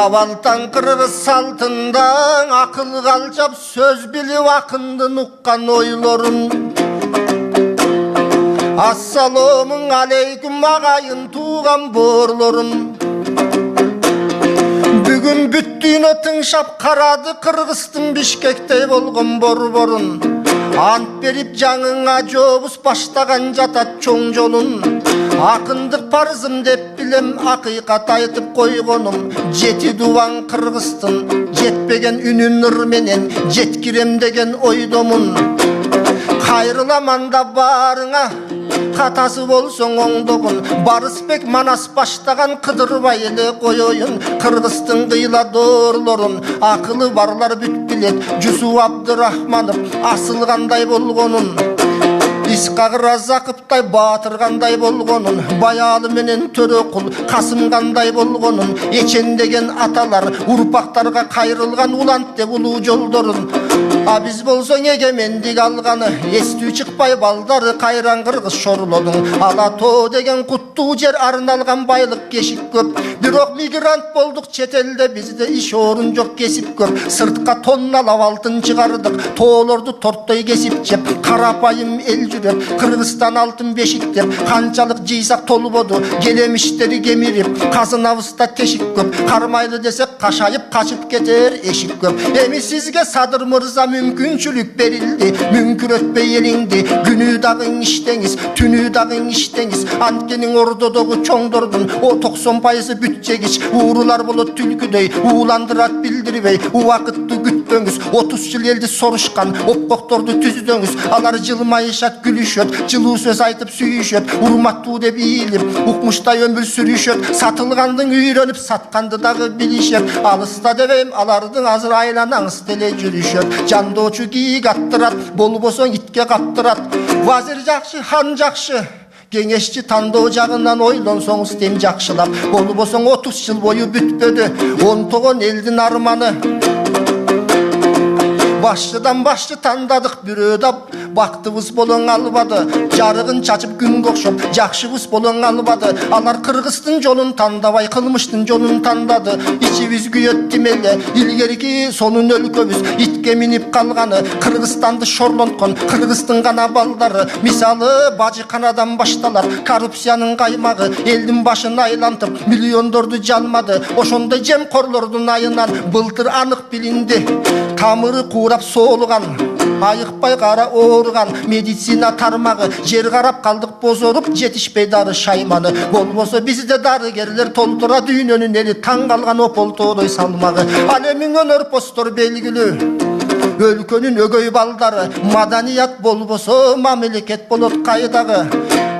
Абалдан кыргыз салтында акыл калжап сөз билип акындын уккан ойлорун. Ассаламун алейкум агайын тууган боорлорум. Бүгүн бүт дүйнө тыңшап карады Кыргыздын Бишкектей болгон борборун. Ант берип жаңыңа жобуз баштаган жатат чоң жолун. Акындык парызым деп билем акыйкат айтып койгонум. Жети дубан Кыргыздын жетпеген үнүн ныр менен жеткирем деген ойдомун. Кайрыламанда барыңа катасы болсоң оңдогун. Барысбек Манас баштаган кыдырбай эле коёюн. Кыргыздын кыйла доорлорун акылы барлар бүт билет. Жусуп Абдырахманов асылгандай болгонун. Исқақ Разақовтай батыргандай болгонун. Баялы менен Төрөкул Касымгандай болгонун. Эчен деген аталар урпактарга кайрылган улант деп улуу жолдорун. А биз болсоң эгемендик алганы эстүү чыкпай балдары кайран кыргыз шорлодун. Ала тоо деген куттуу жер арналган байлык кешик көп. Бирок мигрант болдук чет элде бизде иш орун жок кесип көп. Сыртка тонналап алтын чыгардык тоолорду тортой кесип жеп. Карапайым эл жүрөт Кыргызстан алтын бешик деп. Канчалык жыйсак толбоду келемиштери кемирип. Казынабызда тешик көп. Кармайлы десек кашайып качып кетер эшик көп. Эми сизге Садыр мырза мүмкүнчүлүк берилди. Мүңкүрөтпөй элиңди күнү дагы иштеңиз түнү дагы иштеңиз. Анткени ордодогу чоңдордун 90% бүт жегич. Уурулар болот түлкүдөй ууландырат билдирбей. Убакытты күтпөңүз 30 жыл элди сорушкан опкокторду түздөңүз. Алар жылмайышат күлүшөт жылуу сөз айтып сүйүшөт. Урматтуу деп ийилип укмуштай өмүр сүрүшөт. Сатылгандын үйрөнүп сатканды дагы билишет. Алыста дебейм алардын азыр айланаңыз деле жүрүшөт. Жандоочу кийик аттырат болбосоң итке каптырат. Вазир жакшы хан жакшы кеңешчи тандоо жагынан ойлонсоңуз тем жакшылап. Болбосоң 30 жыл бою бүтпөдү онтогон элдин арманы. Башчыдан башчы тандадык бирөө да бактыбыз болоң албады. Жарыгын чачып күнгө окшоп жакшыбыз болоң албады. Алар Кыргыздын жолун тандабай кылмыштын жолун тандады. Ичибиз күйөт тимеле илгерки сонун өлкөбүз итке минип калганы. Кыргызстанды шорлонткон Кыргыздын гана балдары. Мисалы бажыканадан башталар коррупциянын каймагы. Элдин башын айлантып миллиондорду жалмады. Ошондой жемкорлордун айынан былтыр анык билинди. Тамыры куурап соолуган айыкпай кара ооруган медицина тармагы. Жер карап калдык бозоруп жетишпей дары шайманы. Болбосо бизде дарыгерлер толтура дүйнөнүн эли таң калган ополтоодой салмагы. Ал эми өнөрпостор белгилүү өлкөнүн өгөй балдары. Маданият болбосо мамлекет болот кайдагы.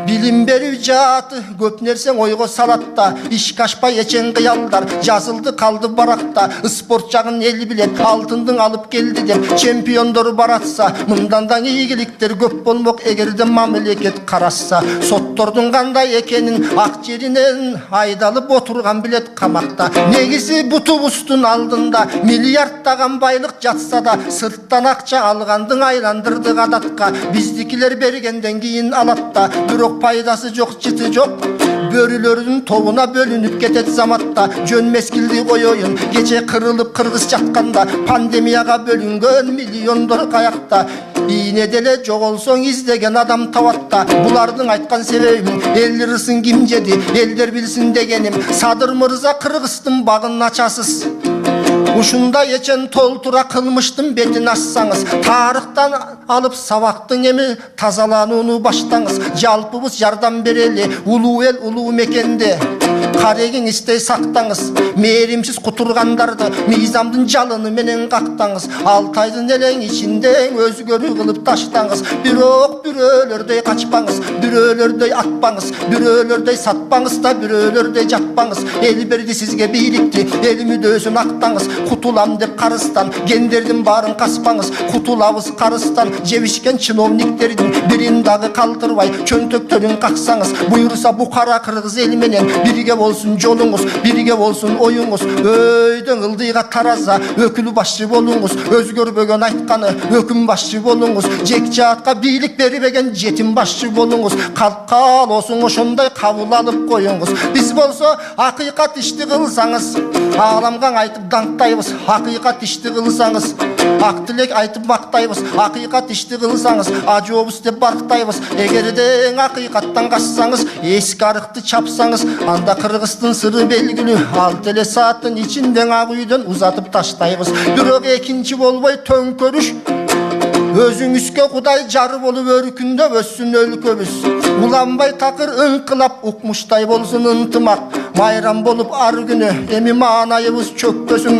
Билим берүү жааты көп нерсең ойго салатта. Ишке ашпай эчен кыялдар жазылды калды баракта. Спорт жагын эл билет алтындын алып келди деп. Чемпиондор баратса мындан да ийгиликтер көп болмок эгерде мамлекет караса. Соттордун кандай экенин ак жеринен айдалып отурган билет камакта. Негизи бутубуздун алдында миллиарддаган байлык жатса да сырттан акча алгандың айландырды адатка. Биздикилер бергенден кийин алат да бирок пайдасы жок жыты жок. Бөрүлөрдүн тобуна бөлүнүп кетет заматта. Жөн мескилди коёюн кече кырылып кыргыз жатканда. Пандемияга бөлүнгөн миллиондор каякта. Ийне деле жоголсоң издеген адам табатта. Булардын айткан себебим эл ырысын ким жеди элдер билсин дегеним. Садыр мырза Кыргыздын багын ачасыз. Ушунда эчен толтура кылмыштын бетин ачсаңыз. Тарыхтан алып сабактын эми тазаланууну баштаңыз. Жалпыбыз жардам берели улуу эл улуу мекенде. Карегин истей сактаңыз. Мээримсиз кутургандарды мыйзамдын жалыны менен кактаңыз. 6 айдын элең ичинде өзгөрүү кылып таштаңыз. Бирок бирөөлөрдөй качпаңыз, бирөөлөрдөй атпаңыз, бирөөлөрдөй сатпаңыз да бирөөлөрдөй жатпаңыз. Эл берди сизге бийликти, эл мүдөөсүн актаңыз. Кутулам деп карыстан гендердин баарын каспаңыз. Кутулабыз карыстан жебишкен чиновниктердин бирин дагы калтырбай чөнтөктөрүн каксаңыз. Буйруса букара кыргыз эл менен бирге болsun жолуңуз, бирге болsun оюңуз. Өйдөн ылдыйга тараза өкүл башчы болуңуз, өзгөрбөгөн айтканы өкүм башчы болуңуз. Жекжаатка бийлик бербеген жетим башчы болуңуз. Калкалосуң ошондой кабыл алып коюңуз. Биз болсо акыйкат ишти кылсаңыз, ааламга айтып даңктайбыз. Акыйкат ишти кылсаңыз, ак тилек айтып мактайбыз. Акыйкат ишти кылсаңыз, ажообуз деп барктайбыз. Эгерде акыйкаттан качсаңыз, эски арыкты чапсаңыз, анда кыргыздын сыры белгилүү. Ал теле сааттын ичинде ак үйдөн узатып таштайбыз. Бирок экинчи болбой төңкөрүш, өзүңүзгө Кудай жары болуп өркүндөп өссүн өлкөбүз. Уланбай такыр ыңкылап укмуштай болсун ынтымак. Майрам болуп ар күнү эми маанайыбыз чөкпөсүн.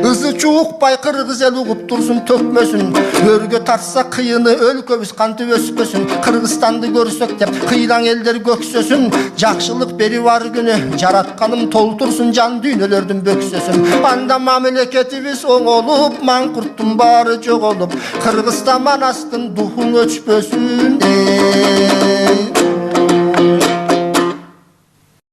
Ызы чукпай кыргыз эл угуп турсун төкмөсүн. Өргө тартса кыйыны өлкөбүз кантип өспөсүн. Кыргызстанды көрсөк деп кыйлаң элдер көксөсүн. Жакшылык берип ар күнү жаратканым толтурсун жан дүйнөлөрдүн бөксөсүн. Анда мамлекетибиз оңолуп, маңкурттун баары жоголуп, Кыргызстан манастын духун өчпөсүн.